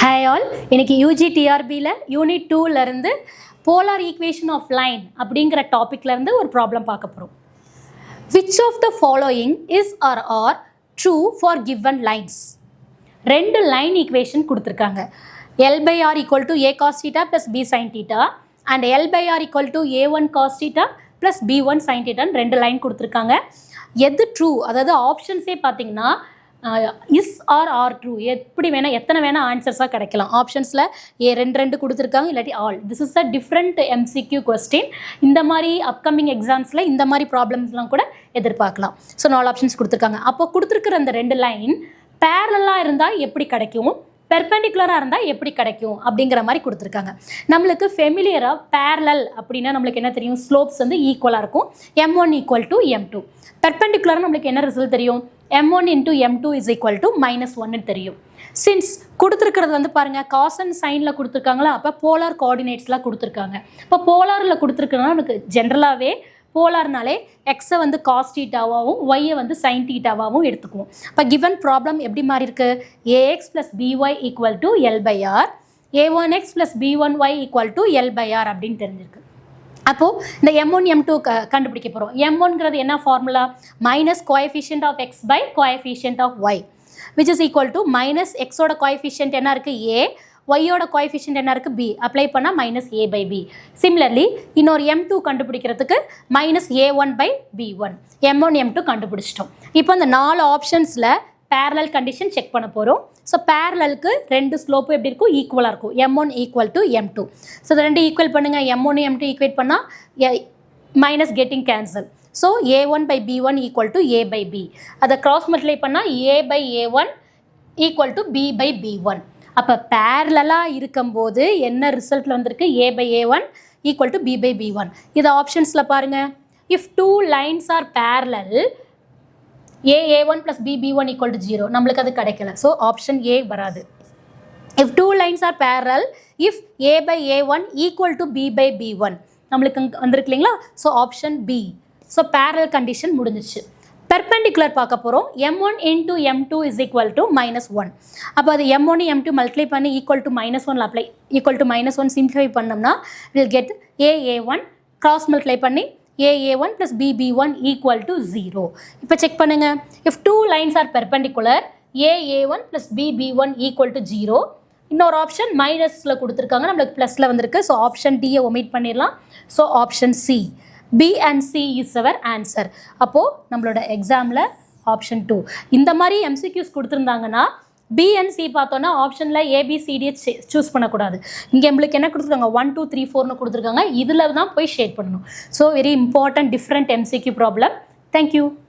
Hi all, இன்னைக்கு யூஜிடிஆர்பியில் unit 2ல இருந்து polar equation of line அப்படிங்கிற டாப்பிக்ல இருந்து ஒரு ப்ராப்ளம் பார்க்க போகிறோம். Which of the following is are true for given lines? ரெண்டு லைன் ஈக்குவேஷன் கொடுத்துருக்காங்க. L by R equal to A cos theta plus B sine theta and L by R equal to ஏ1 cos theta plus பி1 sine தீட்டான்னு ரெண்டு line கொடுத்துருக்காங்க. எது true, அதாவது ஆப்ஷன்ஸே பார்த்தீங்கன்னா இஸ் ஆர் ட்ரூ, எப்படி வேணால் எத்தனை வேணால் ஆன்சர்ஸாக கிடைக்கலாம். ஆப்ஷன்ஸில் ரெண்டு கொடுத்துருக்காங்க, இல்லாட்டி all. This is a different MCQ question. இந்த மாதிரி அப்கமிங் எக்ஸாம்ஸில் இந்த மாதிரி ப்ராப்ளம்ஸ்லாம் கூட எதிர்பார்க்கலாம். ஸோ 4 ஆப்ஷன்ஸ் கொடுத்துருக்காங்க. அப்போ கொடுத்துருக்குற அந்த ரெண்டு லைன் பேரலாக இருந்தால் எப்படி கிடைக்கும், பெர்பெண்டிகுலராக இருந்தால் எப்படி கிடைக்கும் அப்படிங்கிற மாதிரி கொடுத்துருக்காங்க. நம்மளுக்கு ஃபெமிலியராக பேரலல் அப்படின்னா நம்மளுக்கு என்ன தெரியும், ஸ்லோப்ஸ் வந்து ஈக்குவலாக இருக்கும். m1 equal to m2. பெர்பெண்டிகுலராக நம்மளுக்கு என்ன ரிசல்ட் தெரியும், m1 into m2 is equal to -1 தெரியும். சின்ஸ் கொடுத்துருக்கிறது வந்து பாருங்கள் காஸ் அண்ட் சைனில் கொடுத்துருக்காங்களா, அப்போ போலார் கோஆர்டினேட்ஸ்லாம் கொடுத்துருக்காங்க. இப்போ போலாரில் கொடுத்துருக்கனால நமக்கு ஜென்ரலாகவே போலார்னாலே எக்ஸை வந்து காஸ் தீட்டாவாகவும் ஒய்யை வந்து சைன் தீட்டாவாகவும் எடுத்துக்குவோம். இப்போ கிவன் ப்ராப்ளம் எப்படி மாறி இருக்கு, A X plus B Y equal to L by R, a1x plus b1y equal to L by R அப்படின்னு தெரிஞ்சிருக்கு. அப்போது இந்த m1 m2 கண்டுபிடிக்க போகிறோம். m1ங்கிறது என்ன formula, minus coefficient of X by coefficient of Y which is equal to minus எக்ஸோட coefficient என்ன இருக்குது ஏ, ஒய்யோட கோஎஃபிஷியன்ட் என்ன இருக்குது பி, அப்ளை பண்ணால் minus A by B. Similarly இன்னொரு m2 கண்டுபிடிக்கிறதுக்கு minus a1 by b1, m1 m2 கண்டுபிடிச்சிட்டோம். இப்போ இந்த 4 ஆப்ஷன்ஸில் பேரலல் கண்டிஷன் செக் பண்ண போகிறோம். ஸோ பேரலலுக்கு ரெண்டு ஸ்லோப்பு எப்படி இருக்கும், ஈக்குவலாக இருக்கும். m1 equal to m2. So இது ரெண்டு ஈக்குவல் பண்ணுங்கள், m1 m2 ஈக்குவேட் பண்ணால் minus getting cancel. So a1 by b1 equal to a by b. அதை கிராஸ் மல்டிப்ளை பண்ணால் a by a1 equal to b by b1. அப்போ பேரலாக இருக்கும்போது என்ன ரிசல்ட்டில் வந்திருக்கு, a by a1 equal to b by b1. இது ஆப்ஷன்ஸில் பாருங்கள். If 2 lines are parallel a1 plus b1 equal to 0, நம்மளுக்கு அது கிடைக்கல. ஸோ ஆப்ஷன் ஏ வராது. If 2 lines are parallel if a by a1 equal to b by b1, நம்மளுக்கு வந்திருக்கு இல்லைங்களா. So option B. So parallel condition முடிஞ்சிச்சு. Perpendicular பார்க்க போகிறோம். m1 into m2 is equal to -1. அப்போ அது m1 m2 மல்டிப்ளை பண்ணி equal to -1 apply equal to -1 simplify பண்ணோம்னா will get a1 cross multiply பண்ணி a1 plus b1 equal to 0. இப்போ check பண்ணுங்கள். If 2 lines R perpendicular a1 plus b1 equal to 0. இன்னொரு option மைனஸில் கொடுத்துருக்காங்க, நம்மளுக்கு ப்ளஸில் வந்திருக்கு. ஸோ ஆப்ஷன் டியை ஒமிட் பண்ணிடலாம். So option C, B and C is our answer. அப்போது நம்மளோட எக்ஸாமில் ஆப்ஷன் 2 இந்த மாதிரி எம்சிக்யூஸ் கொடுத்துருந்தாங்கன்னா B and C பார்த்தோன்னா ஆப்ஷனில் ஏபிசிடியை சூஸ் பண்ணக்கூடாது. இங்கே நம்மளுக்கு என்ன கொடுத்துருக்காங்க, 1 2 3 4ன்னு கொடுத்துருக்காங்க. இதில் தான் போய் ஷேட் பண்ணணும். So very important different MCQ problem. Thank you.